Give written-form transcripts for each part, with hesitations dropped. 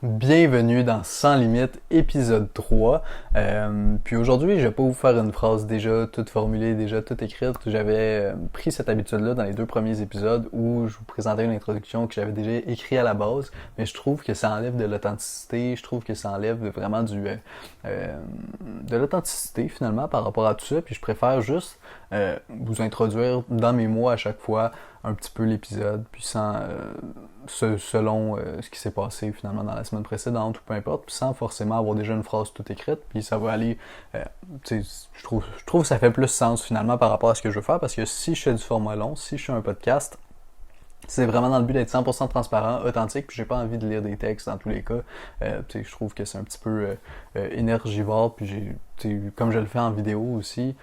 Bienvenue dans Sans Limite, épisode 3. Puis aujourd'hui, je vais pas vous faire une phrase déjà toute formulée, déjà toute écrite. J'avais pris cette habitude-là dans les deux premiers épisodes où je vous présentais une introduction que j'avais déjà écrite à la base, mais je trouve que ça enlève de l'authenticité, je trouve que ça enlève vraiment de l'authenticité finalement par rapport à tout ça, puis je préfère juste vous introduire dans mes mots à chaque fois un petit peu l'épisode, puis selon ce qui s'est passé finalement dans la semaine précédente ou peu importe, puis sans forcément avoir déjà une phrase toute écrite, puis ça va aller, je trouve que ça fait plus sens finalement par rapport à ce que je veux faire, parce que si je fais du format long, si je fais un podcast, c'est vraiment dans le but d'être 100% transparent, authentique, puis j'ai pas envie de lire des textes dans tous les cas. Je trouve que c'est un petit peu énergivore, puis comme je le fais en vidéo aussi,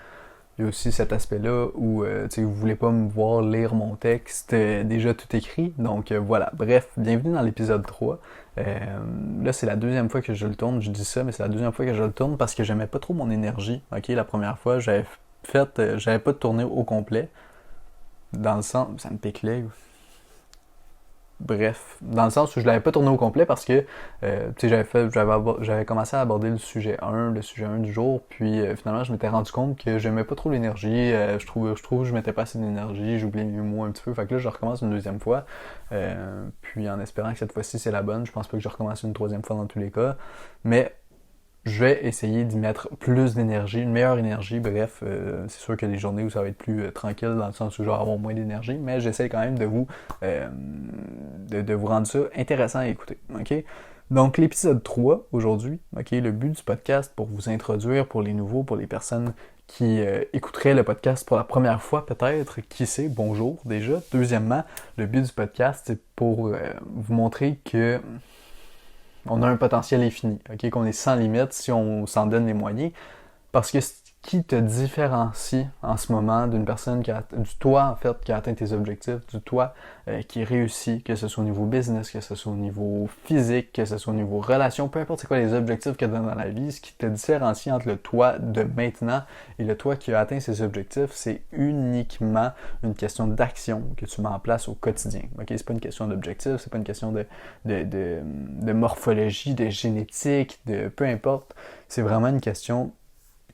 il y a aussi cet aspect-là où vous voulez pas me voir lire mon texte déjà tout écrit. Donc voilà, bref, bienvenue dans l'épisode 3. Là, c'est la deuxième fois que je le tourne, je dis ça, mais c'est la deuxième fois que je le tourne parce que j'aimais pas trop mon énergie. Ok, la première fois, j'avais pas tourné au complet. Dans le sens, ça me pique l'œil. Bref, dans le sens où je l'avais pas tourné au complet parce que j'avais commencé à aborder le sujet 1 du jour, puis finalement je m'étais rendu compte que j'aimais pas trop l'énergie, je trouve que je mettais pas assez d'énergie, j'oubliais mes mots un petit peu, fait que là je recommence une deuxième fois, puis en espérant que cette fois-ci c'est la bonne, je pense pas que je recommence une troisième fois dans tous les cas, mais je vais essayer d'y mettre plus d'énergie, une meilleure énergie, bref, c'est sûr qu'il y a des journées où ça va être plus tranquille, dans le sens où je vais avoir moins d'énergie, mais j'essaie quand même de vous rendre ça intéressant à écouter, ok? Donc l'épisode 3, aujourd'hui, ok, le but du podcast pour vous introduire, pour les nouveaux, pour les personnes qui écouteraient le podcast pour la première fois peut-être, qui sait, bonjour déjà. Deuxièmement, le but du podcast, c'est pour vous montrer que on a un potentiel infini, ok, qu'on est sans limite si on s'en donne les moyens. Parce que ce qui te différencie en ce moment d'une personne du toi en fait qui a atteint tes objectifs, du toi qui réussit, que ce soit au niveau business, que ce soit au niveau physique, que ce soit au niveau relation, peu importe c'est quoi les objectifs que tu as dans la vie, ce qui te différencie entre le toi de maintenant et le toi qui a atteint ses objectifs, c'est uniquement une question d'action que tu mets en place au quotidien. Ok, c'est pas une question d'objectif, c'est pas une question de morphologie, de génétique, de peu importe. C'est vraiment une question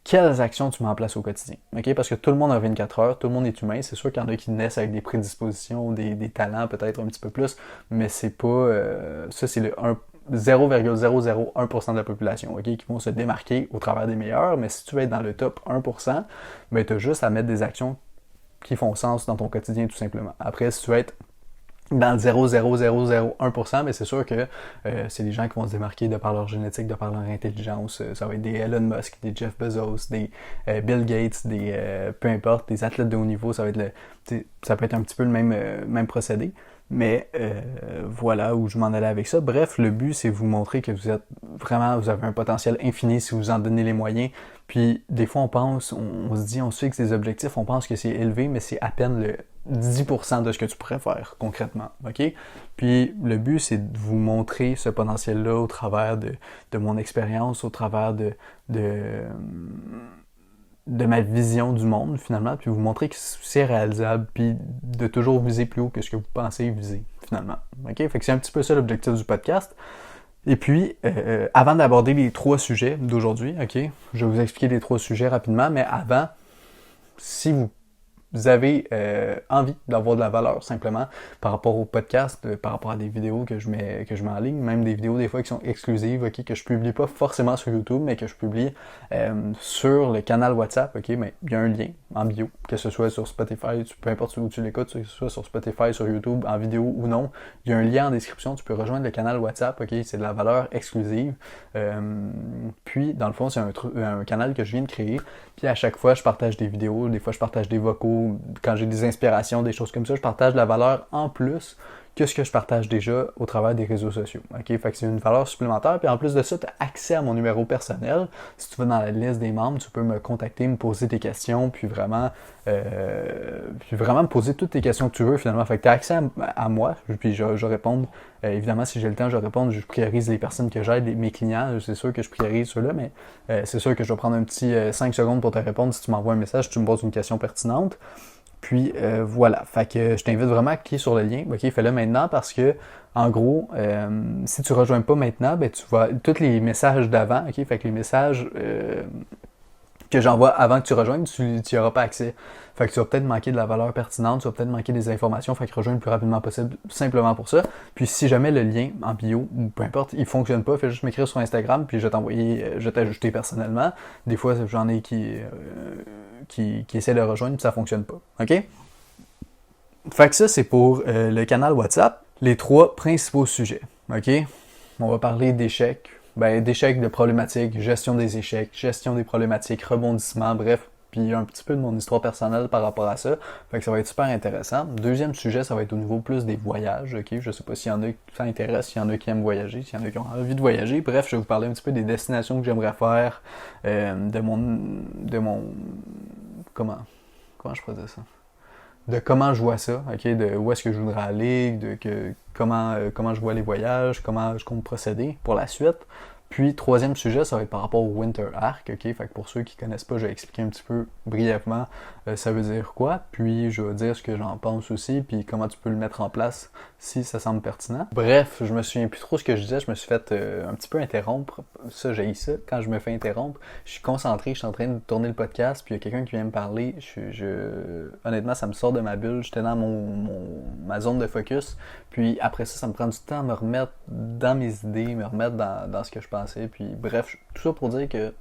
quelles actions tu mets en place au quotidien. Okay? Parce que tout le monde a 24 heures, tout le monde est humain. C'est sûr qu'il y en a qui naissent avec des prédispositions, des talents peut-être un petit peu plus, mais c'est pas... ça, c'est le 0,001% de la population, okay? Qui vont se démarquer au travers des meilleurs, mais si tu veux être dans le top 1%, ben, tu as juste à mettre des actions qui font sens dans ton quotidien tout simplement. Après, si tu veux être dans le 0,0001%, mais c'est sûr que c'est des gens qui vont se démarquer de par leur génétique, de par leur intelligence. Ça va être des Elon Musk, des Jeff Bezos, des Bill Gates, des peu importe, des athlètes de haut niveau. Ça peut être un petit peu le même procédé. Mais voilà où je m'en allais avec ça. Bref, le but, c'est vous montrer que vous avez un potentiel infini si vous en donnez les moyens. Puis des fois, on se fixe des objectifs, on pense que c'est élevé, mais c'est à peine le 10% de ce que tu pourrais faire concrètement, ok? Puis le but, c'est de vous montrer ce potentiel-là au travers de mon expérience, au travers de ma vision du monde, finalement, puis vous montrer que c'est réalisable, puis de toujours viser plus haut que ce que vous pensez viser, finalement. Ok? Fait que c'est un petit peu ça l'objectif du podcast. Et puis, avant d'aborder les 3 sujets d'aujourd'hui, ok? Je vais vous expliquer les 3 sujets rapidement, mais avant, si vous avez envie d'avoir de la valeur simplement par rapport au podcast, par rapport à des vidéos que je mets en ligne, même des vidéos des fois qui sont exclusives, ok, que je publie pas forcément sur YouTube, mais que je publie sur le canal WhatsApp, ok, mais il y a un lien en bio, que ce soit sur Spotify, peu importe où tu l'écoutes, que ce soit sur Spotify, sur YouTube, en vidéo ou non, il y a un lien en description, tu peux rejoindre le canal WhatsApp, ok, c'est de la valeur exclusive. Puis, dans le fond, c'est un canal que je viens de créer, puis à chaque fois, je partage des vidéos, des fois je partage des vocaux, quand j'ai des inspirations, des choses comme ça, je partage de la valeur en plus que ce que je partage déjà au travers des réseaux sociaux. Ok, fait que c'est une valeur supplémentaire. Puis en plus de ça, tu as accès à mon numéro personnel. Si tu vas dans la liste des membres, tu peux me contacter, me poser tes questions, puis vraiment me poser toutes tes questions que tu veux finalement. Fait que tu as accès à moi, puis je réponds. Évidemment, si j'ai le temps, je réponds. Je priorise les personnes que j'aide, mes clients. C'est sûr que je priorise ceux-là, mais c'est sûr que je vais prendre un petit 5 secondes pour te répondre si tu m'envoies un message, si tu me poses une question pertinente. Puis voilà, fait que je t'invite vraiment à cliquer sur le lien. Ok, fais-le maintenant parce que en gros, si tu rejoins pas maintenant, ben tu vas tous les messages d'avant, ok, fait que les messages que j'envoie avant que tu rejoignes, tu n'y auras pas accès. Fait que tu vas peut-être manquer de la valeur pertinente, tu vas peut-être manquer des informations, fait que rejoins le plus rapidement possible, simplement pour ça. Puis si jamais le lien en bio, ou peu importe, il fonctionne pas, fais juste m'écrire sur Instagram, puis je vais t'envoyer, je vais t'ajouter personnellement. Des fois, j'en ai qui essaient de rejoindre, puis ça fonctionne pas. OK? Fait que ça, c'est pour le canal WhatsApp. Les 3 principaux sujets. OK? On va parler d'échecs, d'échecs, de problématiques, gestion des échecs, gestion des problématiques, rebondissement, bref, puis un petit peu de mon histoire personnelle par rapport à ça. Fait que ça va être super intéressant. Deuxième sujet, ça va être au niveau plus des voyages, ok? Je sais pas s'il y en a qui ça intéresse, s'il y en a qui aiment voyager, s'il y en a qui ont envie de voyager. Bref, je vais vous parler un petit peu des destinations que j'aimerais faire, de mon... Comment je pourrais dire ça? De comment je vois ça, ok, de où est-ce que je voudrais aller, comment je vois les voyages, comment je compte procéder pour la suite. Puis, troisième sujet, ça va être par rapport au Winter Arc, ok, fait que pour ceux qui connaissent pas, je vais expliquer un petit peu brièvement ça veut dire quoi, puis je vais dire ce que j'en pense aussi, puis comment tu peux le mettre en place si ça semble pertinent. Bref, je me souviens plus trop ce que je disais, je me suis fait un petit peu interrompre, ça j'ai ça, quand je me fais interrompre, je suis concentré, je suis en train de tourner le podcast, puis il y a quelqu'un qui vient me parler, honnêtement ça me sort de ma bulle, j'étais dans ma zone de focus, puis après ça me prend du temps à me remettre dans mes idées, me remettre dans ce que je pensais, puis bref, tout ça pour dire que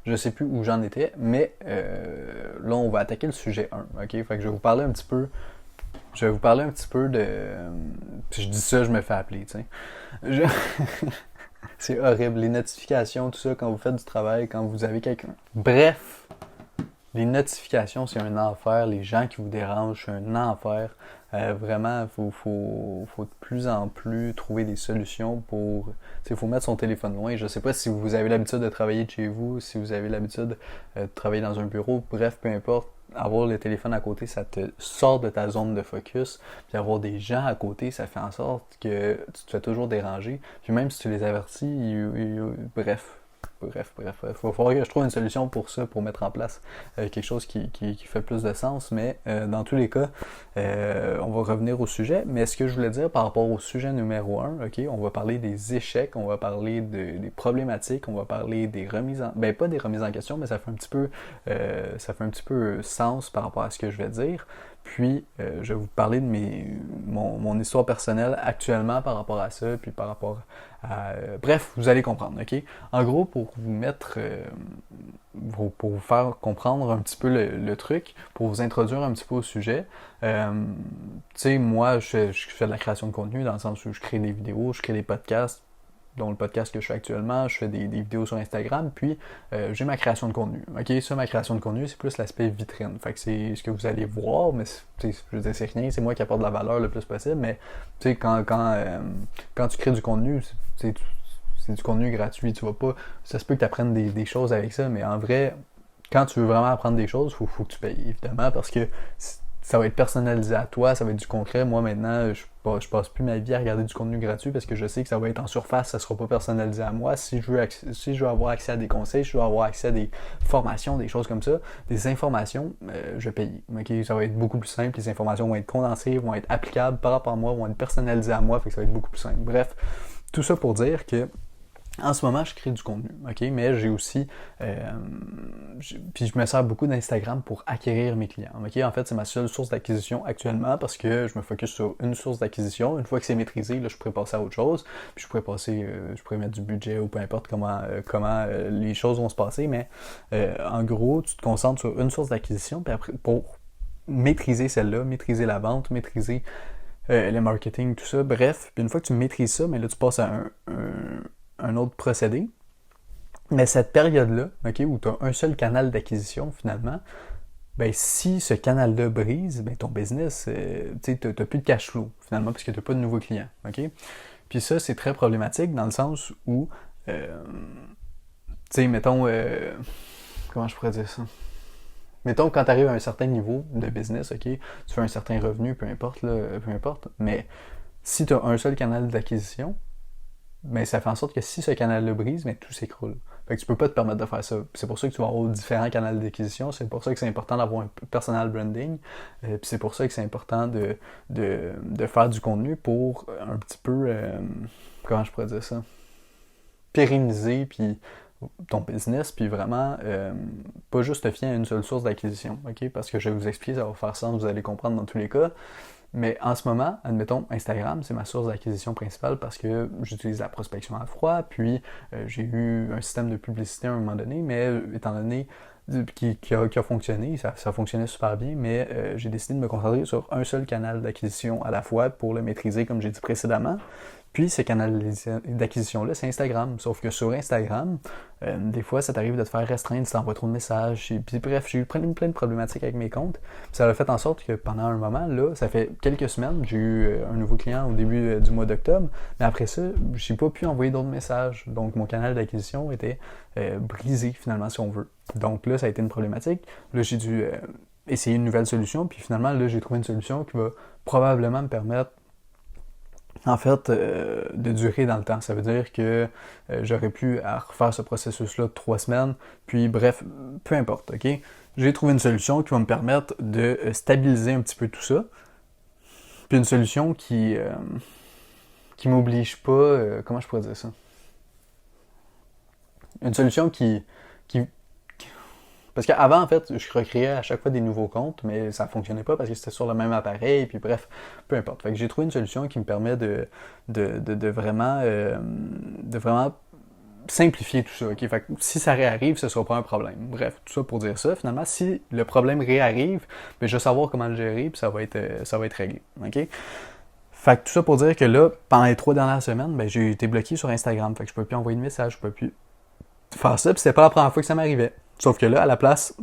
je sais plus où j'en étais, mais là on va attaquer le sujet 1, ok? Fait que je vais vous parler un petit peu de... Puis je dis ça, je me fais appeler, tu sais. C'est horrible, les notifications, tout ça, quand vous faites du travail, quand vous avez quelqu'un. Bref, les notifications, c'est un enfer. Les gens qui vous dérangent, c'est un enfer. Vraiment, faut de plus en plus trouver des solutions pour... Il faut mettre son téléphone loin. Je sais pas si vous avez l'habitude de travailler de chez vous, si vous avez l'habitude de travailler dans un bureau. Bref, peu importe. Avoir le téléphone à côté, ça te sort de ta zone de focus. Puis avoir des gens à côté, ça fait en sorte que tu te fais toujours déranger. Puis même si tu les avertis, bref. Il va falloir que je trouve une solution pour ça, pour mettre en place quelque chose qui fait plus de sens, mais dans tous les cas, on va revenir au sujet. Mais ce que je voulais dire par rapport au sujet numéro 1, ok, on va parler des échecs, on va parler des problématiques, on va parler des remises en... pas des remises en question, mais ça fait un petit peu sens par rapport à ce que je vais dire. Puis, je vais vous parler de mon histoire personnelle actuellement par rapport à ça, puis par rapport à... bref, vous allez comprendre, ok? En gros, pour vous mettre... pour vous faire comprendre un petit peu le truc, pour vous introduire un petit peu au sujet, tu sais, moi, je fais de la création de contenu dans le sens où je crée des vidéos, je crée des podcasts, dont le podcast que je fais actuellement, je fais des vidéos sur Instagram, puis j'ai ma création de contenu. Ok, ça, ma création de contenu, c'est plus l'aspect vitrine. Fait que c'est ce que vous allez voir, mais je veux dire, c'est rien, c'est moi qui apporte de la valeur le plus possible, mais tu sais, quand tu crées du contenu, c'est du contenu gratuit, tu vas pas... Ça se peut que tu apprennes des choses avec ça, mais en vrai, quand tu veux vraiment apprendre des choses, faut que tu payes, évidemment, parce que ça va être personnalisé à toi, ça va être du concret. Moi, maintenant, je passe plus ma vie à regarder du contenu gratuit parce que je sais que ça va être en surface, ça sera pas personnalisé à moi. Si je veux avoir accès à des conseils, si je veux avoir accès à des formations, des choses comme ça, des informations, je paye. Okay? Ça va être beaucoup plus simple, les informations vont être condensées, vont être applicables par rapport à moi, vont être personnalisées à moi, fait que ça va être beaucoup plus simple. Bref, tout ça pour dire que en ce moment, je crée du contenu, ok, mais j'ai aussi, puis je me sers beaucoup d'Instagram pour acquérir mes clients, ok. En fait, c'est ma seule source d'acquisition actuellement parce que je me focus sur une source d'acquisition. Une fois que c'est maîtrisé, là, je pourrais passer à autre chose, puis je pourrais mettre du budget ou peu importe comment les choses vont se passer, mais en gros, tu te concentres sur une source d'acquisition, puis après, pour maîtriser celle-là, maîtriser la vente, maîtriser le marketing, tout ça, bref, puis une fois que tu maîtrises ça, mais là, tu passes à un autre procédé. Mais cette période-là, ok, où tu as un seul canal d'acquisition finalement, ben si ce canal-là brise, ben ton business, tu n'as plus de cash flow finalement parce que tu n'as pas de nouveaux clients. Ok? Puis ça, c'est très problématique dans le sens où, tu sais, mettons, comment je pourrais dire ça? Mettons, quand tu arrives à un certain niveau de business, ok, tu fais un certain revenu, peu importe, mais si tu as un seul canal d'acquisition, mais ça fait en sorte que si ce canal-là brise, mais tout s'écroule. Fait que tu peux pas te permettre de faire ça. Puis c'est pour ça que tu vas avoir différents canaux d'acquisition. C'est pour ça que c'est important d'avoir un personal branding. Puis c'est pour ça que c'est important de faire du contenu pour un petit peu, comment je pourrais dire ça, pérenniser puis ton business, puis vraiment pas juste te fier à une seule source d'acquisition, ok? Parce que je vais vous expliquer, ça va faire sens, vous allez comprendre dans tous les cas. Mais en ce moment, admettons, Instagram, c'est ma source d'acquisition principale parce que j'utilise la prospection à froid, puis j'ai eu un système de publicité à un moment donné, mais étant donné qui a fonctionné, ça fonctionnait super bien, mais j'ai décidé de me concentrer sur un seul canal d'acquisition à la fois pour le maîtriser, comme j'ai dit précédemment. Puis ce canal d'acquisition-là, c'est Instagram. Sauf que sur Instagram, des fois, ça t'arrive de te faire restreindre si t'envoies trop de messages. Puis bref, j'ai eu plein de problématiques avec mes comptes. Puis ça a fait en sorte que pendant un moment, là, ça fait quelques semaines, j'ai eu un nouveau client au début du mois d'octobre. Mais après ça, j'ai pas pu envoyer d'autres messages. Donc mon canal d'acquisition était brisé finalement, si on veut. Donc là, ça a été une problématique. Là, j'ai dû essayer une nouvelle solution. Puis finalement, là, j'ai trouvé une solution qui va probablement me permettre en fait, de durer dans le temps. Ça veut dire que j'aurais pu refaire ce processus-là de 3 semaines, puis bref, peu importe, ok? J'ai trouvé une solution qui va me permettre de stabiliser un petit peu tout ça, puis une solution qui m'oblige pas, comment je pourrais dire ça? Une solution qui parce qu'avant, en fait, je recréais à chaque fois des nouveaux comptes, mais ça fonctionnait pas parce que c'était sur le même appareil, puis bref, peu importe. Fait que j'ai trouvé une solution qui me permet de vraiment simplifier tout ça. Okay? Fait que si ça réarrive, ce sera pas un problème. Bref, tout ça pour dire ça. Finalement, si le problème réarrive, ben, je vais savoir comment le gérer, puis ça va être réglé. Okay? Fait que tout ça pour dire que là, pendant les 3 dernières semaines, ben, j'ai été bloqué sur Instagram. Fait que je peux plus envoyer de messages, je peux plus faire ça, puis c'était pas la première fois que ça m'arrivait. Sauf que là, à la place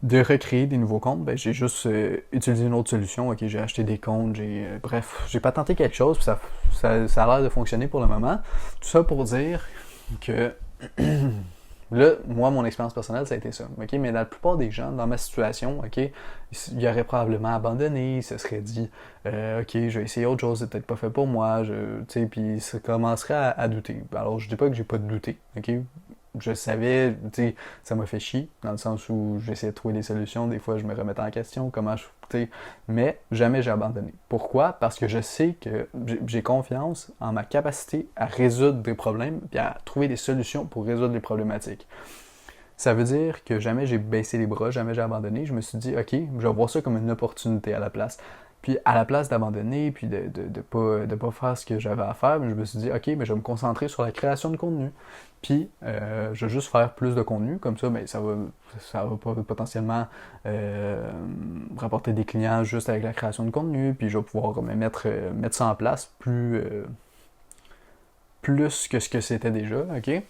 de recréer des nouveaux comptes, ben, j'ai juste utilisé une autre solution. Ok, j'ai acheté des comptes, bref, j'ai pas tenté quelque chose, puis ça a l'air de fonctionner pour le moment. Tout ça pour dire que là, moi, mon expérience personnelle, ça a été ça. Ok, mais la plupart des gens, dans ma situation, ok, ils auraient probablement abandonné, ils se seraient dit, ok, je vais essayer autre chose, c'est peut-être pas fait pour moi, puis ils se commenceraient à douter. Alors, je dis pas que j'ai pas de douter, ok. Je savais, tu sais, ça m'a fait chier, dans le sens où j'essayais de trouver des solutions, des fois je me remettais en question, mais jamais j'ai abandonné. Pourquoi? Parce que je sais que j'ai confiance en ma capacité à résoudre des problèmes et à trouver des solutions pour résoudre les problématiques. Ça veut dire que jamais j'ai baissé les bras, jamais j'ai abandonné. Je me suis dit, ok, je vais voir ça comme une opportunité à la place. Puis à la place d'abandonner, puis de pas faire ce que j'avais à faire, je me suis dit, ok, mais je vais me concentrer sur la création de contenu. Puis je vais juste faire plus de contenu, comme ça, mais ça va potentiellement rapporter des clients juste avec la création de contenu, puis je vais pouvoir mettre ça en place plus que ce que c'était déjà, ok?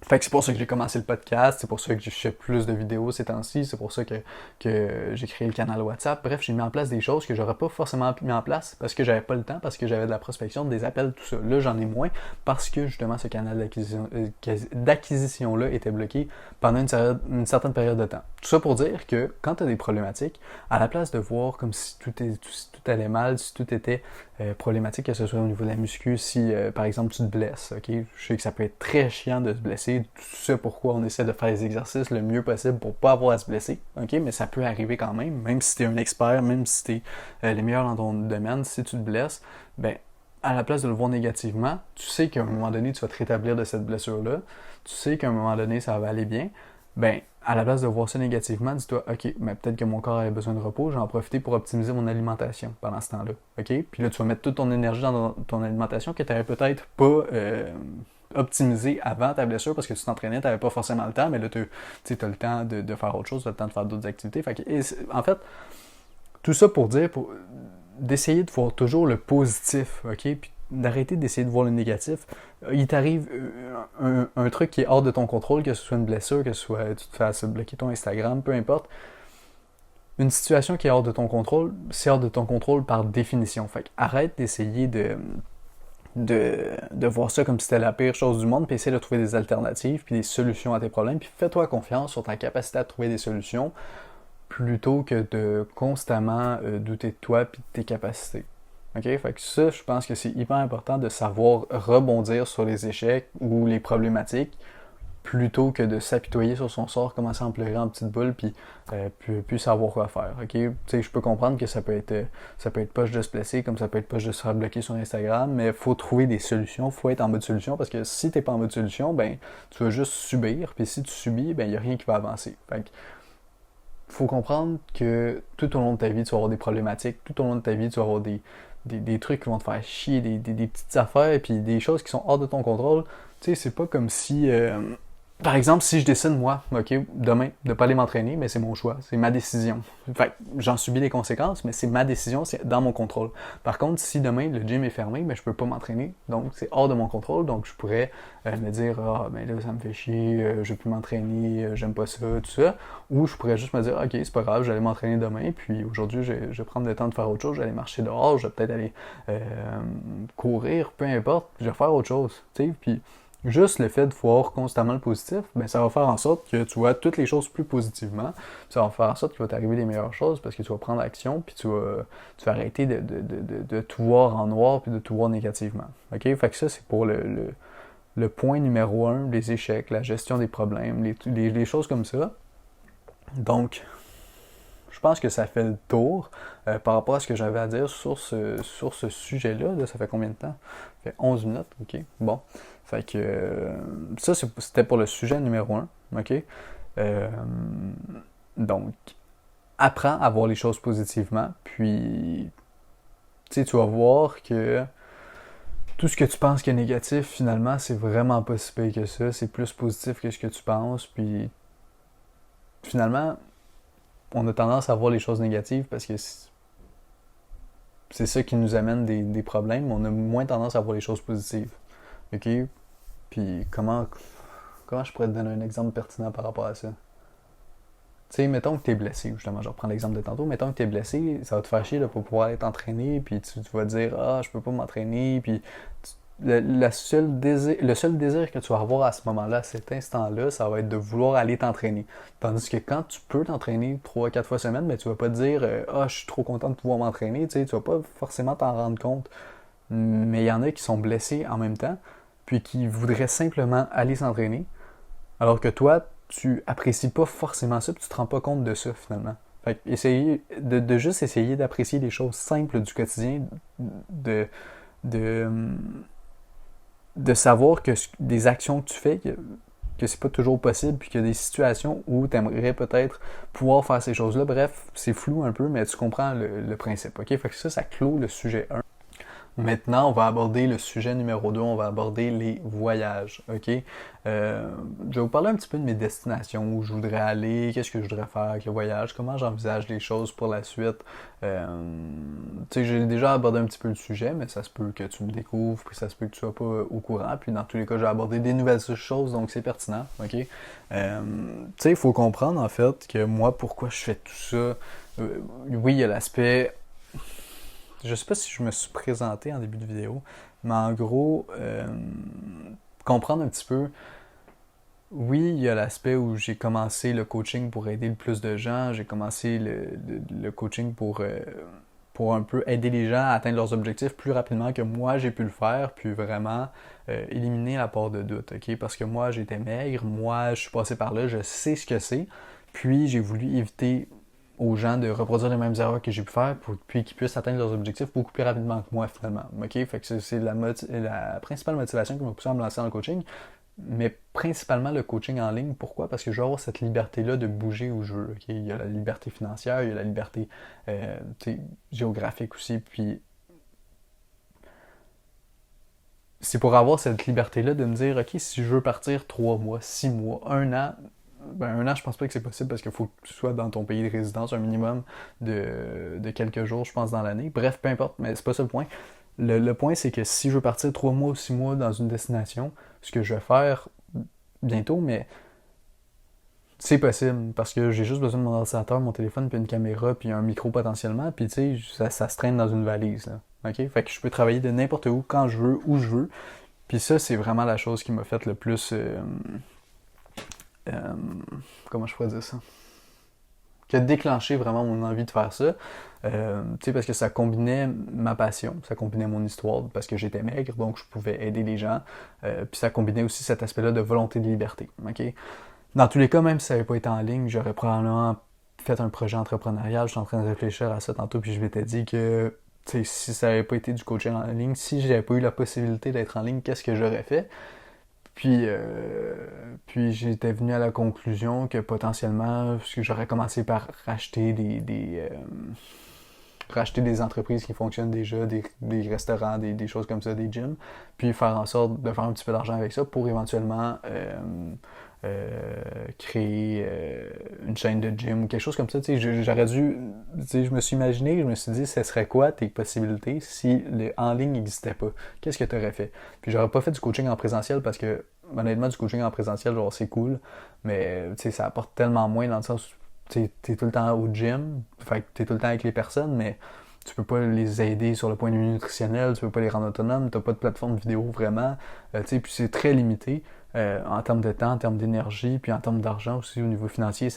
Fait que c'est pour ça que j'ai commencé le podcast, c'est pour ça que je fais plus de vidéos ces temps-ci, c'est pour ça que j'ai créé le canal WhatsApp. Bref, j'ai mis en place des choses que j'aurais pas forcément mis en place parce que j'avais pas le temps, parce que j'avais de la prospection, des appels, tout ça. Là, j'en ai moins parce que justement ce canal d'acquisition-là était bloqué pendant une certaine période de temps. Tout ça pour dire que quand tu as des problématiques, à la place de voir comme si tout allait mal, si tout était problématique, que ce soit au niveau de la muscu, si par exemple tu te blesses, ok? Je sais que ça peut être très chiant de se blesser, tout ça pourquoi on essaie de faire les exercices le mieux possible pour pas avoir à se blesser, ok? Mais ça peut arriver quand même si tu es un expert, même si tu es le meilleur dans ton domaine, si tu te blesses, ben à la place de le voir négativement, tu sais qu'à un moment donné tu vas te rétablir de cette blessure-là, tu sais qu'à un moment donné ça va aller bien, ben à la place de voir ça négativement, dis-toi, ok, mais peut-être que mon corps avait besoin de repos, je vais en profiter pour optimiser mon alimentation pendant ce temps-là, ok? Puis là, tu vas mettre toute ton énergie dans ton alimentation que tu n'avais peut-être pas optimisé avant ta blessure parce que tu t'entraînais, tu n'avais pas forcément le temps, mais là, tu as le temps de faire autre chose, tu as le temps de faire d'autres activités. En fait, tout ça pour dire, d'essayer de voir toujours le positif, ok? Puis d'arrêter d'essayer de voir le négatif. Il t'arrive un truc qui est hors de ton contrôle, que ce soit une blessure, que ce soit tu te fasses bloquer ton Instagram, peu importe. Une situation qui est hors de ton contrôle, c'est hors de ton contrôle par définition. Fait arrête d'essayer de voir ça comme si c'était la pire chose du monde, puis essaie de trouver des alternatives, puis des solutions à tes problèmes, puis fais-toi confiance sur ta capacité à trouver des solutions, plutôt que de constamment douter de toi puis de tes capacités. Ok, fait que ça, je pense que c'est hyper important de savoir rebondir sur les échecs ou les problématiques plutôt que de s'apitoyer sur son sort, commencer à en pleurer en petite boule, puis plus savoir quoi faire, ok? Tu sais, je peux comprendre que ça peut être poche de se blesser, comme ça peut être poche de se faire bloquer sur Instagram, mais faut trouver des solutions, faut être en mode solution, parce que si t'es pas en mode solution, ben, tu vas juste subir, puis si tu subis, ben, y a rien qui va avancer. Fait que, faut comprendre que tout au long de ta vie, tu vas avoir des problématiques, tout au long de ta vie, tu vas avoir des trucs qui vont te faire chier, des petites affaires, puis des choses qui sont hors de ton contrôle. Tu sais, c'est pas comme si par exemple, si je décide, moi, ok, demain, de ne pas aller m'entraîner, mais c'est mon choix, c'est ma décision. Fait que j'en subis les conséquences, mais c'est ma décision, c'est dans mon contrôle. Par contre, si demain, le gym est fermé, ben, je peux pas m'entraîner, donc c'est hors de mon contrôle, donc je pourrais me dire, ah, ben là, ça me fait chier, je vais plus m'entraîner, j'aime pas ça, tout ça. Ou je pourrais juste me dire, ok, c'est pas grave, j'allais m'entraîner demain, puis aujourd'hui, je vais prendre le temps de faire autre chose, j'allais marcher dehors, je vais peut-être aller courir, peu importe, je vais faire autre chose, tu sais, puis juste le fait de voir constamment le positif, ben ça va faire en sorte que tu vois toutes les choses plus positivement. Ça va faire en sorte qu'il va t'arriver les meilleures choses parce que tu vas prendre action puis tu vas arrêter de tout voir en noir puis de tout voir négativement. OK? Fait que ça, c'est pour le point numéro 1, les échecs, la gestion des problèmes, les choses comme ça. Donc, je pense que ça fait le tour par rapport à ce que j'avais à dire sur ce sujet-là. Là, ça fait combien de temps? Ça fait 11 minutes, ok. Bon. Fait que ça, c'était pour le sujet numéro 1, ok? Donc, apprends à voir les choses positivement, puis tu vas voir que tout ce que tu penses qui est négatif, finalement, c'est vraiment pas si pire que ça. C'est plus positif que ce que tu penses, puis finalement, on a tendance à voir les choses négatives parce que c'est ça qui nous amène des problèmes. On a moins tendance à voir les choses positives. OK? Puis comment je pourrais te donner un exemple pertinent par rapport à ça? Tu sais, mettons que t'es blessé, justement, je reprends l'exemple de tantôt, mettons que t'es blessé, ça va te faire chier de pas pouvoir être entraîné, puis tu vas dire, ah, je peux pas m'entraîner, puis le seul désir que tu vas avoir à ce moment-là, à cet instant-là, ça va être de vouloir aller t'entraîner. Tandis que quand tu peux t'entraîner 3-4 fois semaine, mais tu vas pas te dire ah, je suis trop content de pouvoir m'entraîner, tu sais, tu vas pas forcément t'en rendre compte. Mais il y en a qui sont blessés en même temps, puis qui voudraient simplement aller s'entraîner, alors que toi, tu apprécies pas forcément ça, puis tu te rends pas compte de ça finalement. Fait que essayer de juste essayer d'apprécier les choses simples du quotidien, de, de, de savoir que des actions que tu fais, que c'est pas toujours possible, puis qu'il y a des situations où tu aimerais peut-être pouvoir faire ces choses-là. Bref, c'est flou un peu, mais tu comprends le principe. OK? Fait que ça clôt le sujet 1. Maintenant, on va aborder le sujet numéro 2, on va aborder les voyages, ok? Je vais vous parler un petit peu de mes destinations, où je voudrais aller, qu'est-ce que je voudrais faire avec le voyage, comment j'envisage les choses pour la suite. Tu sais, j'ai déjà abordé un petit peu le sujet, mais ça se peut que tu me découvres, puis ça se peut que tu sois pas au courant, puis dans tous les cas, j'ai abordé des nouvelles choses, donc c'est pertinent, ok? Tu sais, il faut comprendre, en fait, que moi, pourquoi je fais tout ça, oui, il y a l'aspect... Je sais pas si je me suis présenté en début de vidéo, mais en gros, comprendre un petit peu, oui, il y a l'aspect où j'ai commencé le coaching pour aider le plus de gens, j'ai commencé le coaching pour un peu aider les gens à atteindre leurs objectifs plus rapidement que moi j'ai pu le faire, puis vraiment éliminer la part de doute, ok? Parce que moi j'étais maigre, moi je suis passé par là, je sais ce que c'est, puis j'ai voulu éviter aux gens de reproduire les mêmes erreurs que j'ai pu faire puis qu'ils puissent atteindre leurs objectifs beaucoup plus rapidement que moi finalement. Ok? Fait que c'est la principale motivation qui m'a poussé à me lancer dans le coaching, mais principalement le coaching en ligne. Pourquoi? Parce que je veux avoir cette liberté-là de bouger où je veux. Ok? Il y a la liberté financière, il y a la liberté géographique aussi, puis c'est pour avoir cette liberté-là de me dire, ok, si je veux partir 3 mois, 6 mois, 1 an, ben, 1 an, je pense pas que c'est possible parce qu'il faut que tu sois dans ton pays de résidence un minimum de quelques jours, je pense, dans l'année. Bref, peu importe, mais c'est pas ça le point. Le point, c'est que si je veux partir 3 mois ou 6 mois dans une destination, ce que je vais faire bientôt, mais c'est possible parce que j'ai juste besoin de mon ordinateur, mon téléphone, puis une caméra, puis un micro potentiellement, puis tu sais, ça se traîne dans une valise, là. OK? Fait que je peux travailler de n'importe où, quand je veux, où je veux. Puis ça, c'est vraiment la chose qui m'a fait le plus... comment je pourrais dire ça? qui a déclenché vraiment mon envie de faire ça. Parce que ça combinait ma passion, ça combinait mon histoire, parce que j'étais maigre, donc je pouvais aider les gens. Puis ça combinait aussi cet aspect-là de volonté de liberté. Okay? Dans tous les cas, même si ça n'avait pas été en ligne, j'aurais probablement fait un projet entrepreneurial. Je suis en train de réfléchir à ça tantôt, puis je m'étais dit que si ça n'avait pas été du coaching en ligne, si j'avais pas eu la possibilité d'être en ligne, qu'est-ce que j'aurais fait? Puis j'étais venu à la conclusion que potentiellement, parce que j'aurais commencé par racheter racheter des entreprises qui fonctionnent déjà, des restaurants, des choses comme ça, des gyms, puis faire en sorte de faire un petit peu d'argent avec ça pour éventuellement créer une chaîne de gym ou quelque chose comme ça. J'aurais dû, je me suis imaginé, je me suis dit, ce serait quoi tes possibilités si le en ligne n'existait pas? Qu'est-ce que tu aurais fait? Puis j'aurais pas fait du coaching en présentiel parce que, honnêtement, du coaching en présentiel, genre, c'est cool, mais ça apporte tellement moins dans le sens où t'es tout le temps au gym, fait que t'es tout le temps avec les personnes, mais tu peux pas les aider sur le point de vue nutritionnel, tu peux pas les rendre autonomes, t'as pas de plateforme vidéo vraiment, puis c'est très limité en termes de temps, en termes d'énergie, puis en termes d'argent aussi au niveau financier,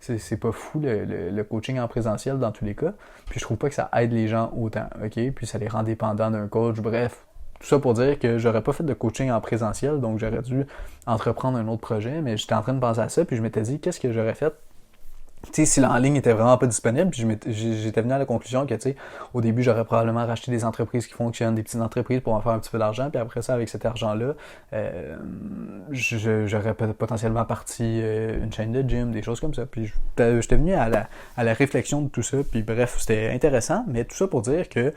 c'est pas fou le coaching en présentiel dans tous les cas, puis je trouve pas que ça aide les gens autant, ok, puis ça les rend dépendants d'un coach, bref. Tout ça pour dire que j'aurais pas fait de coaching en présentiel, donc j'aurais dû entreprendre un autre projet, mais j'étais en train de penser à ça, puis je m'étais dit, qu'est-ce que j'aurais fait si l'en ligne était vraiment pas disponible, puis j'étais venu à la conclusion que, au début, j'aurais probablement racheté des entreprises qui fonctionnent, des petites entreprises pour en faire un petit peu d'argent, puis après ça, avec cet argent-là, j'aurais potentiellement parti une chaîne de gym, des choses comme ça. Puis j'étais venu à la réflexion de tout ça, puis bref, c'était intéressant, mais tout ça pour dire que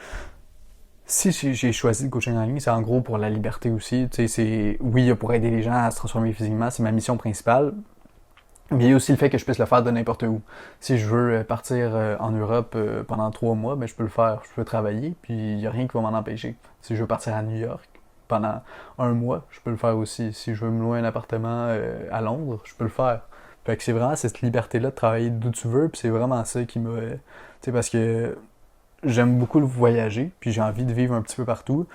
si j'ai choisi le coaching en ligne, c'est en gros pour la liberté aussi. Oui, pour aider les gens à se transformer physiquement, c'est ma mission principale. Mais il y a aussi le fait que je puisse le faire de n'importe où. Si je veux partir en Europe pendant 3 mois, ben je peux le faire. Je peux travailler, puis il n'y a rien qui va m'en empêcher. Si je veux partir à New York pendant 1 mois, je peux le faire aussi. Si je veux me louer un appartement à Londres, je peux le faire. Fait que c'est vraiment cette liberté-là de travailler d'où tu veux, puis c'est vraiment ça qui m'a... parce que j'aime beaucoup le voyager, puis j'ai envie de vivre un petit peu partout.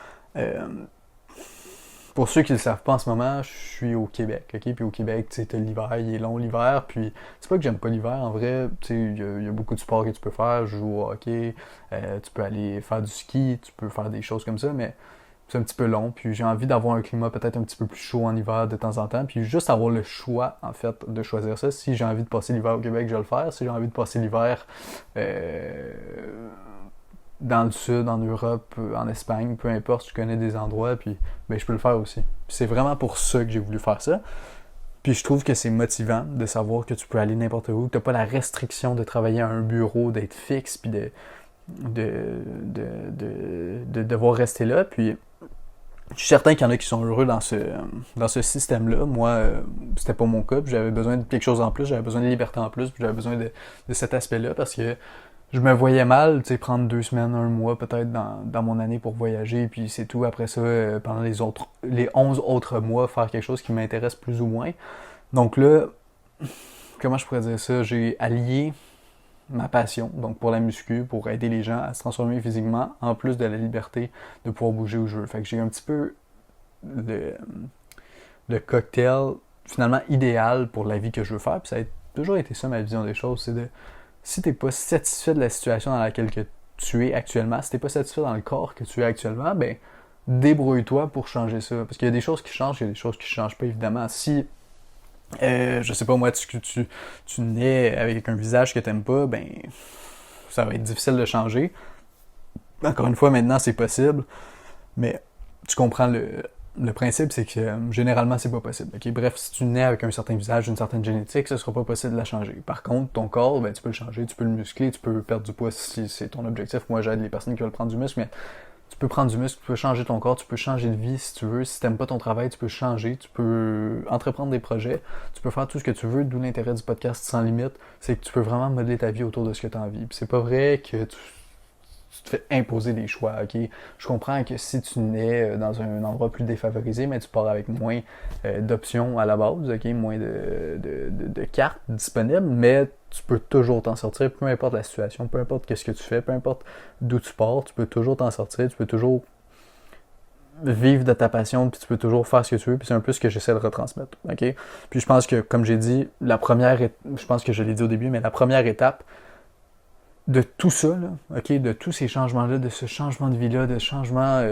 Pour ceux qui ne le savent pas en ce moment, je suis au Québec, ok? Puis au Québec, tu sais, t'as l'hiver, il est long l'hiver, puis c'est pas que j'aime pas l'hiver, en vrai, tu sais, il y a beaucoup de sports que tu peux faire, je joue au hockey, tu peux aller faire du ski, tu peux faire des choses comme ça, mais c'est un petit peu long, puis j'ai envie d'avoir un climat peut-être un petit peu plus chaud en hiver de temps en temps, puis juste avoir le choix, en fait, de choisir ça. Si j'ai envie de passer l'hiver au Québec, je vais le faire. Si j'ai envie de passer l'hiver dans le sud, en Europe, en Espagne, peu importe, je connais des endroits, puis ben, je peux le faire aussi. Puis c'est vraiment pour ça que j'ai voulu faire ça. Puis je trouve que c'est motivant de savoir que tu peux aller n'importe où, que tu n'as pas la restriction de travailler à un bureau, d'être fixe, puis de devoir rester là. Puis je suis certain qu'il y en a qui sont heureux dans ce système-là. Moi, c'était pas mon cas, puis j'avais besoin de quelque chose en plus, j'avais besoin de liberté en plus, puis j'avais besoin de cet aspect-là, parce que je me voyais mal, tu sais, prendre 2 semaines, 1 mois peut-être dans mon année pour voyager, puis c'est tout. Après ça, pendant les 11 autres mois, faire quelque chose qui m'intéresse plus ou moins. Donc là, comment je pourrais dire ça? J'ai allié ma passion, donc pour la muscu, pour aider les gens à se transformer physiquement, en plus de la liberté de pouvoir bouger où je veux. Fait que j'ai un petit peu le cocktail finalement idéal pour la vie que je veux faire, puis ça a toujours été ça ma vision des choses, c'est de si t'es pas satisfait de la situation dans laquelle que tu es actuellement, si t'es pas satisfait dans le corps que tu es actuellement, ben débrouille-toi pour changer ça. Parce qu'il y a des choses qui changent, il y a des choses qui changent pas évidemment. Si je sais pas moi, tu nais avec un visage que t'aimes pas, ben ça va être difficile de changer. Encore une fois, maintenant c'est possible, mais tu comprends le principe, c'est que généralement, c'est pas possible. Okay? Bref, si tu nais avec un certain visage, une certaine génétique, ce sera pas possible de la changer. Par contre, ton corps, ben, tu peux le changer, tu peux le muscler, tu peux perdre du poids si c'est ton objectif. Moi, j'aide les personnes qui veulent prendre du muscle, mais tu peux prendre du muscle, tu peux changer ton corps, tu peux changer de vie si tu veux. Si t'aimes pas ton travail, tu peux changer, tu peux entreprendre des projets, tu peux faire tout ce que tu veux, d'où l'intérêt du podcast Sans Limite, c'est que tu peux vraiment modeler ta vie autour de ce que tu as envie. Puis c'est pas vrai que tu te fais imposer des choix, ok? Je comprends que si tu nais dans un endroit plus défavorisé, mais tu pars avec moins d'options à la base, ok? Moins de cartes disponibles, mais tu peux toujours t'en sortir, peu importe la situation, peu importe qu'est-ce que tu fais, peu importe d'où tu pars, tu peux toujours t'en sortir, tu peux toujours vivre de ta passion, puis tu peux toujours faire ce que tu veux, puis c'est un peu ce que j'essaie de retransmettre, ok? Puis je pense que, comme j'ai dit, je pense que je l'ai dit au début, mais la première étape de tout ça, là, ok, de tous ces changements-là, de ce changement de vie-là, de ce changement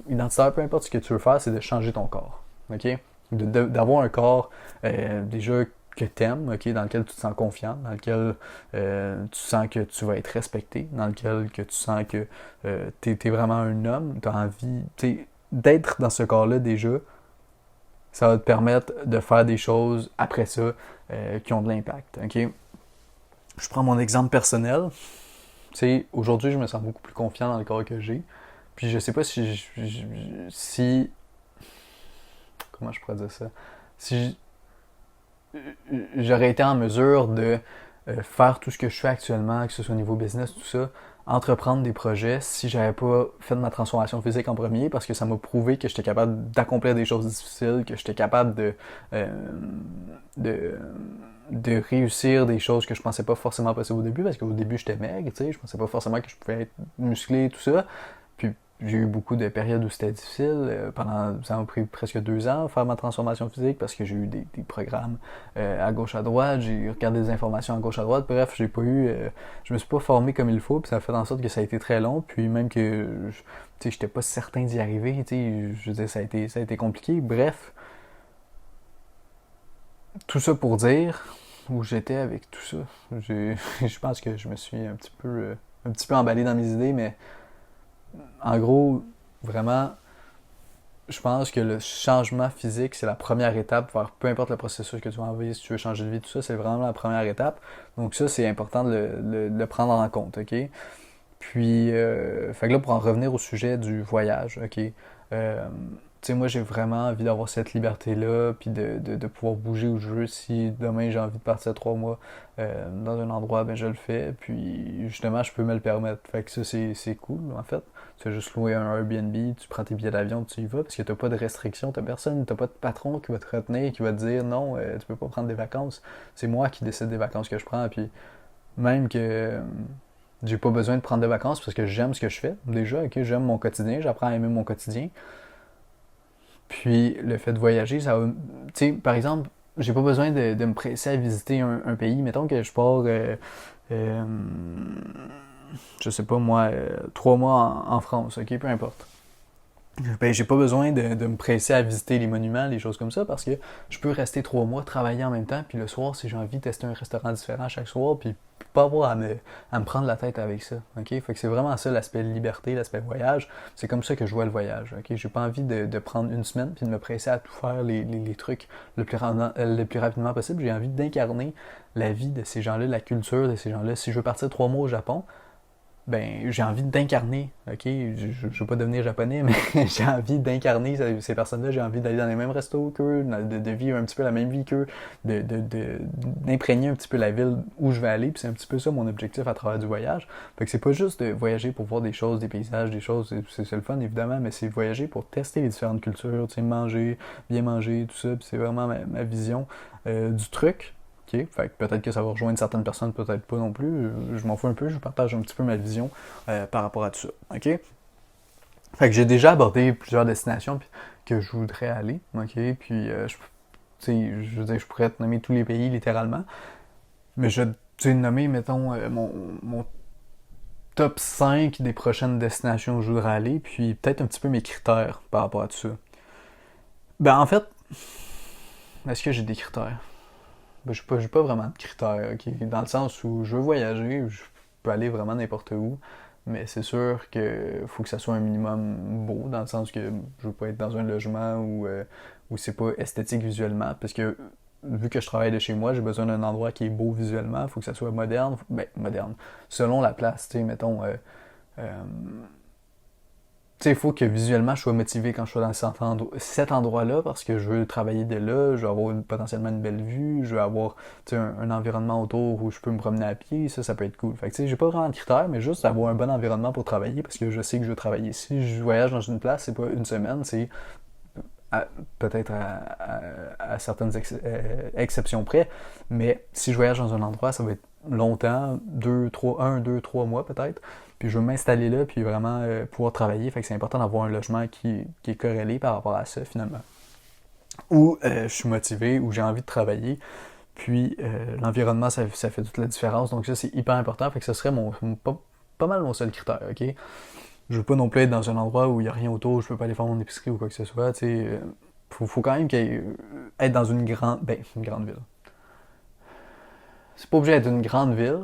identitaire, peu importe ce que tu veux faire, c'est de changer ton corps, ok? D'avoir un corps déjà que t'aimes, ok, dans lequel tu te sens confiant, dans lequel tu sens que tu vas être respecté, dans lequel que tu sens que t'es vraiment un homme, t'as envie, d'être dans ce corps-là déjà, ça va te permettre de faire des choses après ça qui ont de l'impact, ok? Je prends mon exemple personnel. Tu sais, aujourd'hui, je me sens beaucoup plus confiant dans le corps que j'ai. Puis je sais pas si comment je pourrais dire ça? Si j'aurais été en mesure de faire tout ce que je fais actuellement, que ce soit au niveau business, tout ça, entreprendre des projets si j'avais pas fait de ma transformation physique en premier, parce que ça m'a prouvé que j'étais capable d'accomplir des choses difficiles, que j'étais capable euh, de, de réussir des choses que je pensais pas forcément possible au début, parce qu'au début j'étais maigre, tu sais, je pensais pas forcément que je pouvais être musclé, tout ça. Puis j'ai eu beaucoup de périodes où c'était difficile. Ça m'a pris presque 2 ans à faire ma transformation physique parce que j'ai eu des programmes à gauche à droite, j'ai regardé des informations à gauche à droite. Bref, j'ai pas eu, je me suis pas formé comme il faut, puis ça a fait en sorte que ça a été très long. Puis même que, tu sais, j'étais pas certain d'y arriver. Tu sais, je veux dire, ça a été compliqué. Bref, tout ça pour dire où j'étais avec tout ça. Je pense que je me suis un petit peu emballé dans mes idées, mais en gros, vraiment, je pense que le changement physique, c'est la première étape vers peu importe le processus que tu vas envoyer, si tu veux changer de vie, tout ça, c'est vraiment la première étape. Donc ça, c'est important de le prendre en compte, ok? Puis, fait que là, pour en revenir au sujet du voyage, ok? Tu sais, moi, j'ai vraiment envie d'avoir cette liberté-là, puis de pouvoir bouger où je veux. Si demain j'ai envie de partir 3 mois dans un endroit, ben je le fais. Puis, justement, je peux me le permettre. Fait que ça, c'est cool, en fait. Tu as juste loué un Airbnb, tu prends tes billets d'avion, tu y vas, parce que t'as pas de restrictions, t'as personne, t'as pas de patron qui va te retenir, qui va te dire non, tu peux pas prendre des vacances. C'est moi qui décide des vacances que je prends, puis même que j'ai pas besoin de prendre de vacances parce que j'aime ce que je fais. Déjà, ok, j'aime mon quotidien, j'apprends à aimer mon quotidien. Puis le fait de voyager, ça va. Tu sais, par exemple, j'ai pas besoin de me presser à visiter un pays. Mettons que je pars, euh, je sais pas moi, 3 mois en France, ok, peu importe. Ben, j'ai pas besoin de me presser à visiter les monuments, les choses comme ça, parce que je peux rester 3 mois, travailler en même temps, puis le soir, si j'ai envie de tester un restaurant différent chaque soir, puis pas avoir à me prendre la tête avec ça. Ok? Fait que c'est vraiment ça l'aspect liberté, l'aspect voyage. C'est comme ça que je vois le voyage. Ok? J'ai pas envie de prendre une semaine puis de me presser à tout faire les trucs le plus rapidement possible. J'ai envie d'incarner la vie de ces gens-là, la culture de ces gens-là. Si je veux partir 3 mois au Japon, ben j'ai envie d'incarner, ok? Je veux pas devenir japonais, mais j'ai envie d'incarner ces personnes-là, j'ai envie d'aller dans les mêmes restos qu'eux, de vivre un petit peu la même vie qu'eux, d'imprégner un petit peu la ville où je vais aller, puis c'est un petit peu ça mon objectif à travers du voyage. Fait que c'est pas juste de voyager pour voir des choses, des paysages, des choses, c'est le fun évidemment, mais c'est voyager pour tester les différentes cultures, tu sais, bien manger, tout ça, puis c'est vraiment ma vision du truc. Ok, fait que peut-être que ça va rejoindre certaines personnes, peut-être pas non plus. Je m'en fous un peu, je partage un petit peu ma vision par rapport à tout ça. Ok? Fait que j'ai déjà abordé plusieurs destinations que je voudrais aller. Ok? Puis, je veux dire, je pourrais te nommer tous les pays littéralement. Mais je vais te nommer, mettons, mon top 5 des prochaines destinations où je voudrais aller. Puis peut-être un petit peu mes critères par rapport à tout ça. Ben, en fait, est-ce que j'ai des critères? Ben, j'ai pas vraiment de critères, ok? Dans le sens où je veux voyager, je peux aller vraiment n'importe où, mais c'est sûr que faut que ça soit un minimum beau, dans le sens que je veux pas être dans un logement où c'est pas esthétique visuellement, parce que vu que je travaille de chez moi, j'ai besoin d'un endroit qui est beau visuellement, faut que ça soit moderne, ben moderne, selon la place, tu sais, mettons, euh, tu sais, il faut que visuellement je sois motivé quand je suis dans cet endroit-là parce que je veux travailler de là, je veux avoir potentiellement une belle vue, je veux avoir un environnement autour où je peux me promener à pied, ça peut être cool. Fait que tu sais, j'ai pas vraiment de critères, mais juste avoir un bon environnement pour travailler parce que je sais que je veux travailler. Si je voyage dans une place, c'est pas une semaine, c'est peut-être à certaines exceptions près, mais si je voyage dans un endroit, ça va être longtemps, 2, 3 mois peut-être, puis je veux m'installer là, puis vraiment pouvoir travailler, fait que c'est important d'avoir un logement qui est corrélé par rapport à ça finalement. Où je suis motivé, où j'ai envie de travailler, puis l'environnement, ça fait toute la différence, donc ça c'est hyper important, fait que ce serait pas mal mon seul critère, ok? Je veux pas non plus être dans un endroit où il y a rien autour, je peux pas aller faire mon épicerie ou quoi que ce soit, tu sais. Faut quand même être dans une grande ville. C'est pas obligé d'être une grande ville,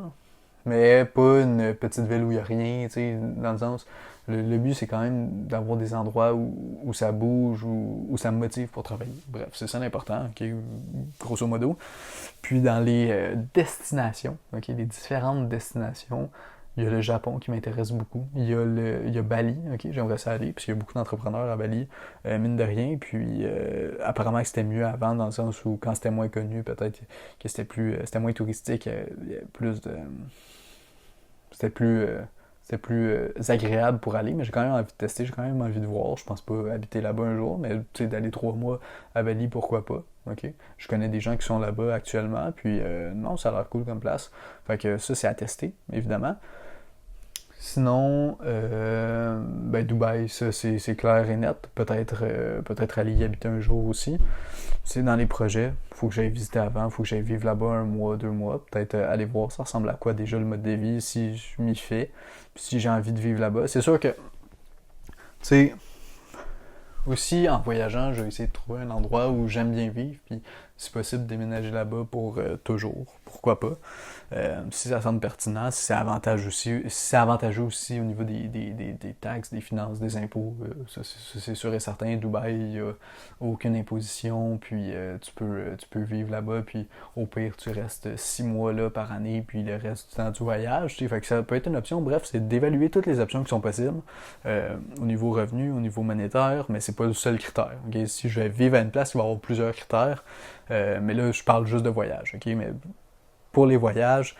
mais pas une petite ville où il y a rien, tu sais, dans le sens, le but c'est quand même d'avoir des endroits où ça bouge, où ça me motive pour travailler. Bref, c'est ça l'important, ok, grosso modo. Puis dans les destinations, ok, les différentes destinations, il y a le Japon qui m'intéresse beaucoup. Il y a Bali, ok, j'aimerais ça aller, parce qu'il y a beaucoup d'entrepreneurs à Bali, mine de rien. Puis apparemment que c'était mieux avant, dans le sens où quand c'était moins connu, peut-être que c'était moins touristique, il y a plus de, c'était plus agréable pour aller, mais j'ai quand même envie de tester, j'ai quand même envie de voir. Je pense pas habiter là-bas un jour, mais tu sais, d'aller 3 mois à Bali, pourquoi pas. Ok. Je connais des gens qui sont là-bas actuellement, puis non, ça a l'air cool comme place. Fait que ça, c'est à tester, évidemment. Sinon, Dubaï, ça c'est clair et net. Peut-être aller y habiter un jour aussi. C'est dans les projets. Faut que j'aille visiter avant, faut que j'aille vivre là-bas 1 mois, 2 mois. Peut-être aller voir ça ressemble à quoi déjà le mode de vie, si je m'y fais. Puis si j'ai envie de vivre là-bas. C'est sûr que, tu sais, aussi en voyageant, je vais essayer de trouver un endroit où j'aime bien vivre. Puis si possible, déménager là-bas pour toujours. Pourquoi pas? Si ça semble pertinent, si c'est avantageux aussi au niveau des taxes, des finances, des impôts, ça, c'est sûr et certain. Dubaï, il n'y a aucune imposition, puis tu peux vivre là-bas, puis au pire, tu restes 6 mois là par année, puis le reste du temps tu voyages. Fait que ça peut être une option. Bref, c'est d'évaluer toutes les options qui sont possibles au niveau revenu, au niveau monétaire, mais c'est pas le seul critère. Okay? Si je vais vivre à une place, il va y avoir plusieurs critères, mais là, je parle juste de voyage. Okay? Mais pour les voyages,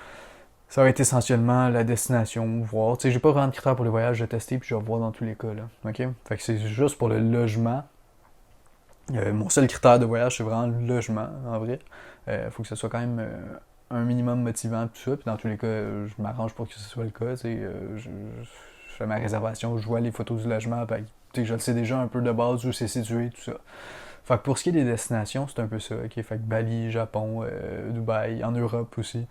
ça va être essentiellement la destination, voir. Tu sais, j'ai pas vraiment de critères pour les voyages, je vais tester puis je vais voir dans tous les cas, là. OK? Fait que c'est juste pour le logement. Mon seul critère de voyage, c'est vraiment le logement, en vrai. Faut que ce soit quand même un minimum motivant, tout ça. Puis dans tous les cas, je m'arrange pour que ce soit le cas. Tu sais, je fais ma réservation, je vois les photos du logement, puis, tu sais, je le sais déjà un peu de base où c'est situé, tout ça. Fait que pour ce qui est des destinations, c'est un peu ça. Okay? Fait que Bali, Japon, Dubaï, en Europe aussi,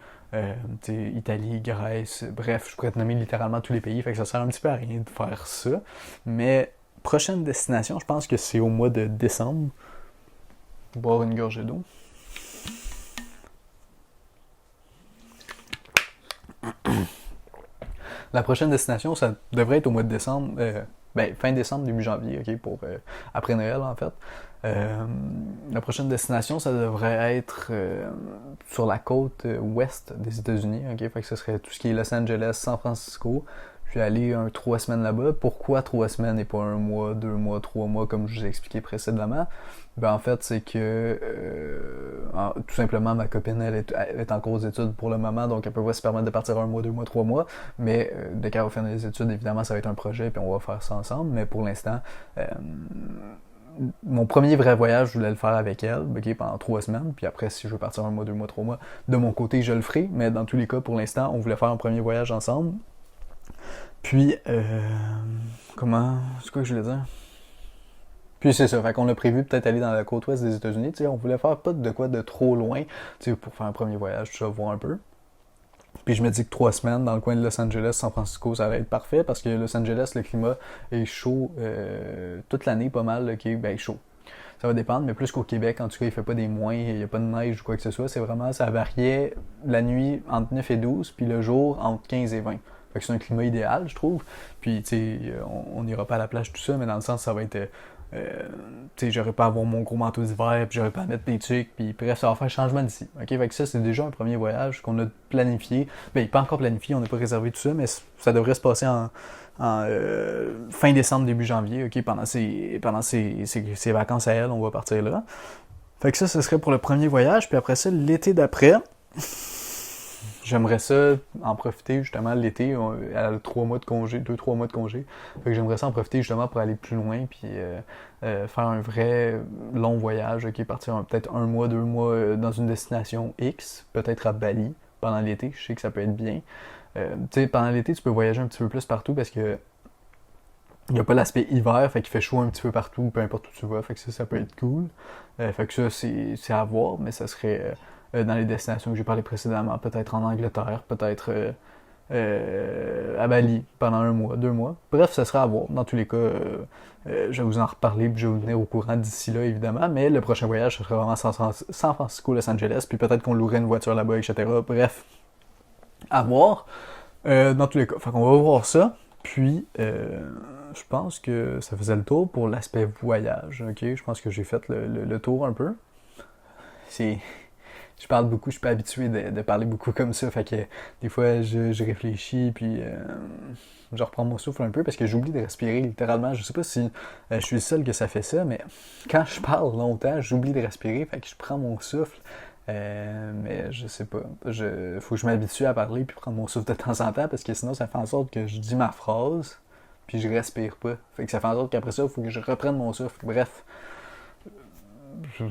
Italie, Grèce, bref, je pourrais te nommer littéralement tous les pays. Fait que ça sert un petit peu à rien de faire ça. Mais prochaine destination, je pense que c'est au mois de décembre. Boire une gorgée d'eau. La prochaine destination, ça devrait être au mois de décembre. Fin décembre, début janvier, ok, pour après Noël en fait. La prochaine destination, ça devrait être sur la côte ouest des États-Unis, ok, fait que ce serait tout ce qui est Los Angeles, San Francisco. Puis aller 3 semaines là-bas. Pourquoi 3 semaines et pas 1 mois, 2 mois, 3 mois comme je vous ai expliqué précédemment? Ben en fait, c'est que tout simplement ma copine elle est en cours d'études pour le moment, donc elle peut pas se permettre de partir 1 mois, 2 mois, 3 mois. Mais dès qu'elle va finir les études, évidemment, ça va être un projet puis on va faire ça ensemble. Mais pour l'instant, mon premier vrai voyage, je voulais le faire avec elle, okay, pendant 3 semaines. Puis après, si je veux partir 1 mois, 2 mois, 3 mois, de mon côté, je le ferai. Mais dans tous les cas, pour l'instant, on voulait faire un premier voyage ensemble. Puis, c'est quoi que je voulais dire? Puis c'est ça, fait qu'on a prévu peut-être aller dans la côte ouest des États-Unis, tu sais, on voulait faire pas de quoi de trop loin, tu sais, pour faire un premier voyage, tout ça, voir un peu. Puis je me dis que 3 semaines dans le coin de Los Angeles, San Francisco, ça va être parfait, parce que Los Angeles, le climat est chaud toute l'année, pas mal, ok, ben chaud. Ça va dépendre, mais plus qu'au Québec, en tout cas, il fait pas des moins, il n'y a pas de neige ou quoi que ce soit, c'est vraiment, ça variait la nuit entre 9 et 12, puis le jour entre 15 et 20. Fait que c'est un climat idéal, je trouve. Puis, tu sais, on n'ira pas à la plage, tout ça, mais dans le sens, ça va être... tu sais, j'aurais pas à avoir mon gros manteau d'hiver, puis j'aurais pas à mettre des trucs, puis bref, ça va faire changement d'ici. OK, fait que ça, c'est déjà un premier voyage qu'on a planifié. Ben, pas encore planifié, on n'a pas réservé tout ça, mais ça devrait se passer en fin décembre, début janvier, OK, pendant ses vacances à elle, on va partir là. Fait que ça, ce serait pour le premier voyage, puis après ça, l'été d'après... j'aimerais ça en profiter justement l'été. Elle a 3 mois de congé, 2-3 mois de congé. Fait que j'aimerais ça en profiter justement pour aller plus loin puis faire un vrai long voyage, ok, partir peut-être 1 mois, 2 mois dans une destination X, peut-être à Bali pendant l'été. Je sais que ça peut être bien. Tu sais, pendant l'été, tu peux voyager un petit peu plus partout parce que il n'y a pas l'aspect hiver, fait qu'il fait chaud un petit peu partout, peu importe où tu vas, fait que ça peut être cool. Fait que ça, c'est à voir, mais ça serait dans les destinations que j'ai parlé précédemment, peut-être en Angleterre, peut-être à Bali pendant 1 mois, 2 mois. Bref, ça sera à voir. Dans tous les cas, je vais vous en reparler, puis je vais vous tenir au courant d'ici là, évidemment, mais le prochain voyage, ce sera vraiment San Francisco, Los Angeles, puis peut-être qu'on louerait une voiture là-bas, etc. Bref, à voir. Dans tous les cas, fait qu'on va voir ça. Puis, je pense que ça faisait le tour pour l'aspect voyage, ok? Je pense que j'ai fait le tour un peu. C'est... Je parle beaucoup, je suis pas habitué de parler beaucoup comme ça, fait que des fois je réfléchis, puis je reprends mon souffle un peu parce que j'oublie de respirer littéralement. Je sais pas si je suis le seul que ça fait ça, mais quand je parle longtemps, j'oublie de respirer, fait que je prends mon souffle. Mais je sais pas. Faut que je m'habitue à parler puis prendre mon souffle de temps en temps parce que sinon ça fait en sorte que je dis ma phrase puis je respire pas. Fait que ça fait en sorte qu'après ça, il faut que je reprenne mon souffle. Bref,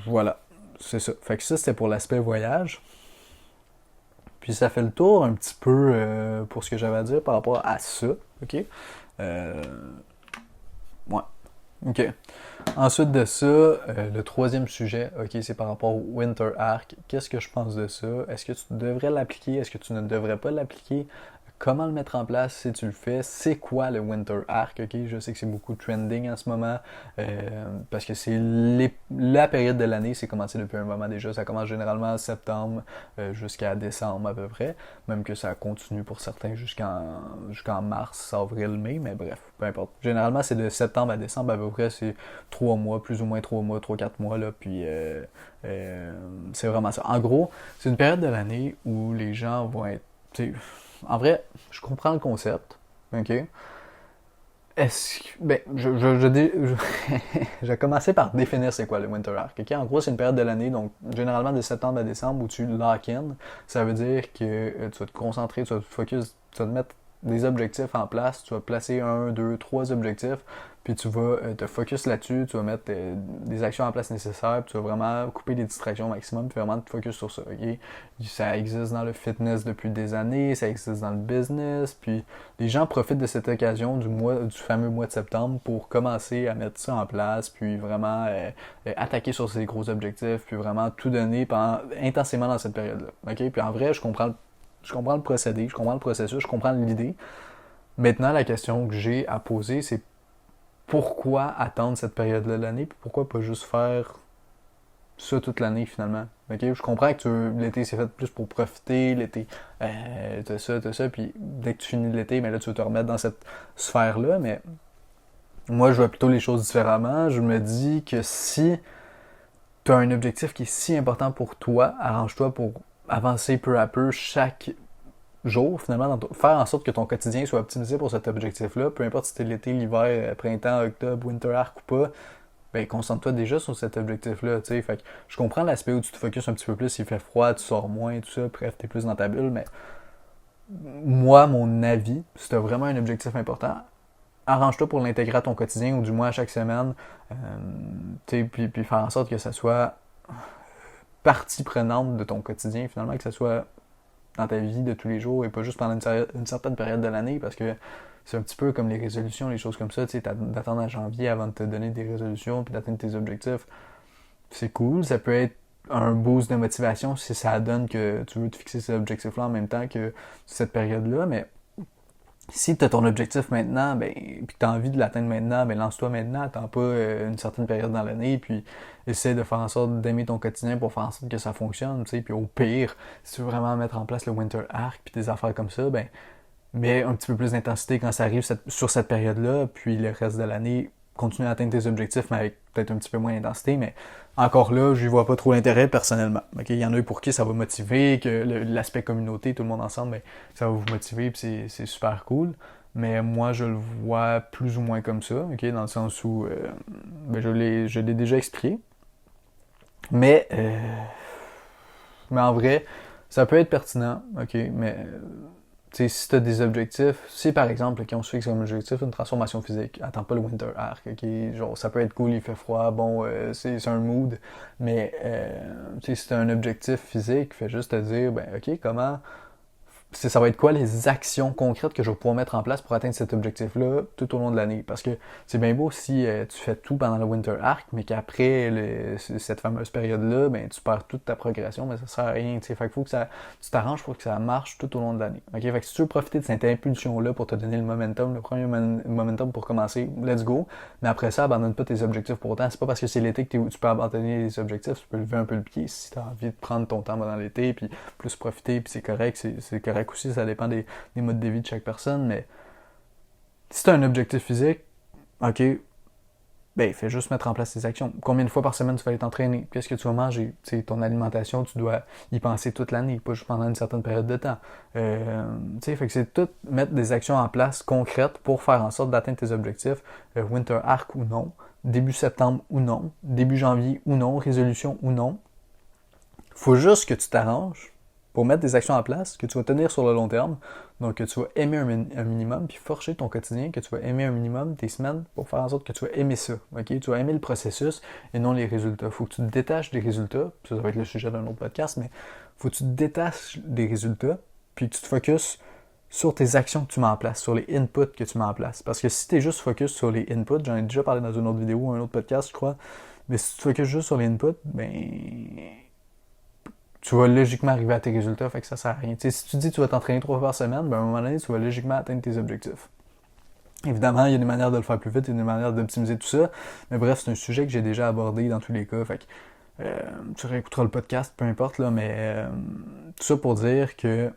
voilà. C'est ça. Fait que ça, c'était pour l'aspect voyage. Puis ça fait le tour un petit peu pour ce que j'avais à dire par rapport à ça. OK? Ouais. OK. Ensuite de ça, le troisième sujet, ok, c'est par rapport au Winter Arc. Qu'est-ce que je pense de ça? Est-ce que tu devrais l'appliquer? Est-ce que tu ne devrais pas l'appliquer? Comment le mettre en place si tu le fais? C'est quoi le Winter Arc? Ok, je sais que c'est beaucoup trending en ce moment parce que c'est la période de l'année, c'est commencé depuis un moment déjà. Ça commence généralement en septembre jusqu'à décembre à peu près. Même que ça continue pour certains jusqu'en mars, avril, mai, mais bref, peu importe. Généralement, c'est de septembre à décembre à peu près, c'est 3 mois, plus ou moins 3 mois, 3-4 mois, là, puis c'est vraiment ça. En gros, c'est une période de l'année où les gens vont être... En vrai, je comprends le concept, ok? Ben, je vais commencer par définir c'est quoi le Winter Arc. Ok? En gros, c'est une période de l'année, donc généralement de septembre à décembre où tu lock in. Ça veut dire que tu vas te concentrer, tu vas te focus, tu vas te mettre des objectifs en place, tu vas placer 1, 2, 3 objectifs, puis tu vas te focus là-dessus, tu vas mettre des actions en place nécessaires, puis tu vas vraiment couper les distractions au maximum, puis vraiment te focus sur ça. Ok? Ça existe dans le fitness depuis des années, ça existe dans le business, puis les gens profitent de cette occasion du fameux mois de septembre pour commencer à mettre ça en place, puis vraiment attaquer sur ces gros objectifs, puis vraiment tout donner intensément dans cette période-là. Ok? Puis en vrai, je comprends le procédé, je comprends le processus, je comprends l'idée. Maintenant, la question que j'ai à poser, c'est pourquoi attendre cette période-là de l'année, puis pourquoi pas juste faire ça toute l'année finalement. Okay? Je comprends que l'été c'est fait plus pour profiter, l'été t'as ça, puis dès que tu finis l'été, mais là tu veux te remettre dans cette sphère-là, mais moi je vois plutôt les choses différemment. Je me dis que si tu as un objectif qui est si important pour toi, arrange-toi pour avancer peu à peu chaque jour, finalement, faire en sorte que ton quotidien soit optimisé pour cet objectif-là, peu importe si c'était l'été, l'hiver, printemps, octobre, winter arc ou pas, ben concentre-toi déjà sur cet objectif-là, tu sais. Fait que je comprends l'aspect où tu te focuses un petit peu plus, s'il fait froid, tu sors moins, tout ça, bref, t'es plus dans ta bulle, mais moi, mon avis, si t'as vraiment un objectif important, arrange-toi pour l'intégrer à ton quotidien, ou du moins à chaque semaine, puis faire en sorte que ça soit partie prenante de ton quotidien, finalement, que ça soit dans ta vie de tous les jours et pas juste pendant une certaine période de l'année, parce que c'est un petit peu comme les résolutions, les choses comme ça, tu sais, d'attendre à janvier avant de te donner des résolutions puis d'atteindre tes objectifs. C'est cool, ça peut être un boost de motivation si ça donne que tu veux te fixer ces objectifs-là en même temps que cette période-là, mais si tu as ton objectif maintenant, ben, puis que tu as envie de l'atteindre maintenant, ben lance-toi maintenant, attends pas une certaine période dans l'année, puis essaie de faire en sorte d'aimer ton quotidien pour faire en sorte que ça fonctionne, tu sais, puis au pire, si tu veux vraiment mettre en place le Winter Arc, puis des affaires comme ça, ben, mets un petit peu plus d'intensité quand ça arrive sur cette période-là, puis le reste de l'année, continue à atteindre tes objectifs, mais avec peut-être un petit peu moins d'intensité, mais encore là, je n'y vois pas trop l'intérêt personnellement. Okay? Il y en a pour qui ça va motiver, que l'aspect communauté, tout le monde ensemble, ben, ça va vous motiver, puis c'est super cool. Mais moi, je le vois plus ou moins comme ça, okay? Dans le sens où ben, je l'ai déjà expliqué. Mais en vrai, ça peut être pertinent, ok, mais si tu as des objectifs, si par exemple, qui on se fixe comme objectif une transformation physique, attends pas le Winter Arc, ok, genre ça peut être cool, il fait froid, bon, c'est un mood, mais si tu as un objectif physique, fais juste te dire, ben ok, comment ça va être quoi les actions concrètes que je vais pouvoir mettre en place pour atteindre cet objectif-là tout au long de l'année. Parce que c'est bien beau si tu fais tout pendant le Winter Arc, mais qu'après cette fameuse période-là, ben, tu perds toute ta progression, mais ça sert à rien. T'sais. Fait qu'il faut que tu t'arranges pour que ça marche tout au long de l'année. Okay? Fait que si tu veux profiter de cette impulsion-là pour te donner le momentum, le premier momentum pour commencer, let's go. Mais après ça, abandonne pas tes objectifs pour autant. C'est pas parce que c'est l'été que tu peux abandonner les objectifs, tu peux lever un peu le pied si tu as envie de prendre ton temps pendant l'été, puis plus profiter, puis c'est correct, c'est correct aussi, ça dépend des modes de vie de chaque personne, mais si tu as un objectif physique, ok, ben fais juste mettre en place tes actions. Combien de fois par semaine tu vas aller t'entraîner? Qu'est-ce que tu vas manger? T'sais, ton alimentation, tu dois y penser toute l'année, pas juste pendant une certaine période de temps. Fait que c'est tout mettre des actions en place concrètes pour faire en sorte d'atteindre tes objectifs, Winter Arc ou non, début septembre ou non, début janvier ou non, résolution ou non. Faut juste que tu t'arranges pour mettre des actions en place que tu vas tenir sur le long terme. Donc, que tu vas aimer un minimum, puis forger ton quotidien, que tu vas aimer un minimum tes semaines pour faire en sorte que tu vas aimer ça. Okay? Tu vas aimer le processus et non les résultats. Il faut que tu te détaches des résultats. Ça va être le sujet d'un autre podcast, mais il faut que tu te détaches des résultats, puis que tu te focuses sur tes actions que tu mets en place, sur les inputs que tu mets en place. Parce que si tu es juste focus sur les inputs, j'en ai déjà parlé dans une autre vidéo ou un autre podcast, je crois, mais si tu te focuses juste sur les inputs, ben tu vas logiquement arriver à tes résultats, fait que ça sert à rien. T'sais, si tu dis que tu vas t'entraîner 3 fois par semaine, ben à un moment donné, tu vas logiquement atteindre tes objectifs. Évidemment, il y a des manières de le faire plus vite, il y a des manières d'optimiser tout ça, mais bref, c'est un sujet que j'ai déjà abordé dans tous les cas, fait que tu réécouteras le podcast, peu importe, là, mais tout ça pour dire que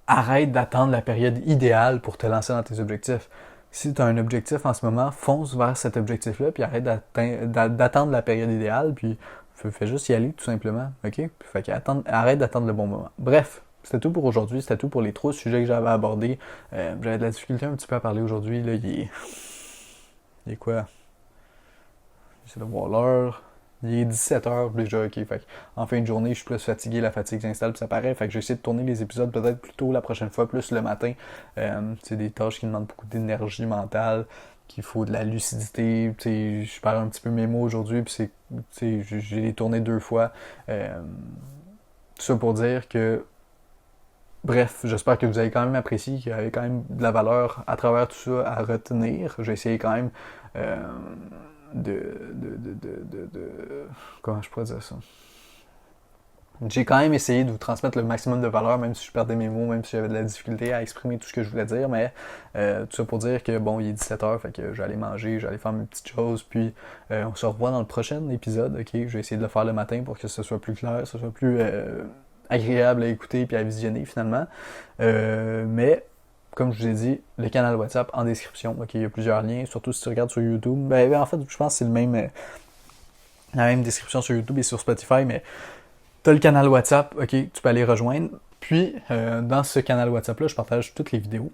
arrête d'attendre la période idéale pour te lancer dans tes objectifs. Si tu as un objectif en ce moment, fonce vers cet objectif-là, puis arrête d'attendre la période idéale, puis fais juste y aller, tout simplement. OK? Fait arrête d'attendre le bon moment. Bref, c'était tout pour aujourd'hui. C'était tout pour les 3 sujets que j'avais abordés. J'avais de la difficulté un petit peu à parler aujourd'hui. Là, il est quoi? J'essaie de voir l'heure. Il est 17h déjà, ok. Fait en fin de journée, je suis plus fatigué, la fatigue s'installe, puis ça paraît. Fait que j'ai essayé de tourner les épisodes peut-être plus tôt la prochaine fois, plus le matin. C'est des tâches qui demandent beaucoup d'énergie mentale, qu'il faut de la lucidité. Je perds un petit peu mes mots aujourd'hui, puis j'ai les tourné 2 fois. Tout ça pour dire que, bref, j'espère que vous avez quand même apprécié, qu'il y avait quand même de la valeur à travers tout ça à retenir. J'ai essayé quand même comment je pourrais dire ça? J'ai quand même essayé de vous transmettre le maximum de valeur, même si je perdais mes mots, même si j'avais de la difficulté à exprimer tout ce que je voulais dire, mais tout ça pour dire que bon, il est 17h, fait que j'allais manger, j'allais faire mes petites choses, puis on se revoit dans le prochain épisode, ok? Je vais essayer de le faire le matin pour que ce soit plus clair, que ce soit plus agréable à écouter puis à visionner finalement. Mais comme je vous ai dit, le canal WhatsApp en description. Ok, il y a plusieurs liens, surtout si tu regardes sur YouTube. Ben, en fait, je pense que c'est la même description sur YouTube et sur Spotify, mais tu as le canal WhatsApp, ok, tu peux aller rejoindre. Puis, dans ce canal WhatsApp-là, je partage toutes les vidéos.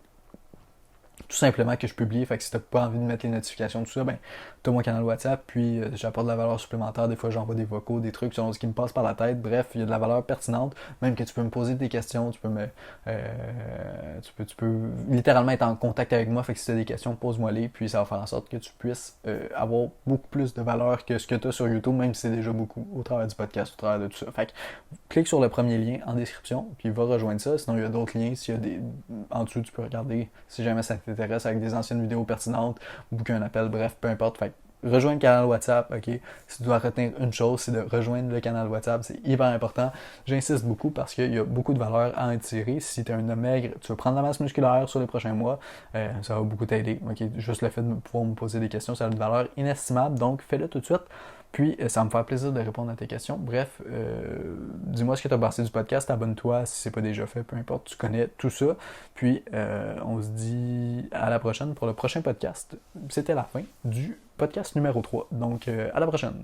Tout simplement que je publie, fait que si t'as pas envie de mettre les notifications, tout ça, ben t'as mon canal WhatsApp, puis j'apporte de la valeur supplémentaire, des fois j'envoie des vocaux, des trucs selon ce qui me passe par la tête, bref, il y a de la valeur pertinente, même que tu peux me poser des questions, tu peux littéralement être en contact avec moi, fait que si t'as des questions, pose-moi-les, puis ça va faire en sorte que tu puisses avoir beaucoup plus de valeur que ce que t'as sur YouTube, même si c'est déjà beaucoup, au travers du podcast, au travers de tout ça. Fait que clique sur le premier lien en description, puis va rejoindre ça, sinon il y a d'autres liens, s'il y a des en dessous, tu peux regarder si jamais ça t'intéresse avec des anciennes vidéos pertinentes, booker un appel, bref, peu importe. Fait que rejoindre le canal WhatsApp, ok. Si tu dois retenir une chose, c'est de rejoindre le canal WhatsApp, c'est hyper important. J'insiste beaucoup parce qu'il y a beaucoup de valeur à en tirer. Si tu es un homme maigre, tu veux prendre la masse musculaire sur les prochains mois, ça va beaucoup t'aider. Okay? Juste le fait de pouvoir me poser des questions, ça a une valeur inestimable, donc fais-le tout de suite. Puis, ça va me faire plaisir de répondre à tes questions. Bref, dis-moi ce que tu as pensé du podcast, abonne-toi si c'est pas déjà fait, peu importe, tu connais tout ça. Puis, on se dit à la prochaine pour le prochain podcast. C'était la fin du podcast numéro 3. Donc, à la prochaine.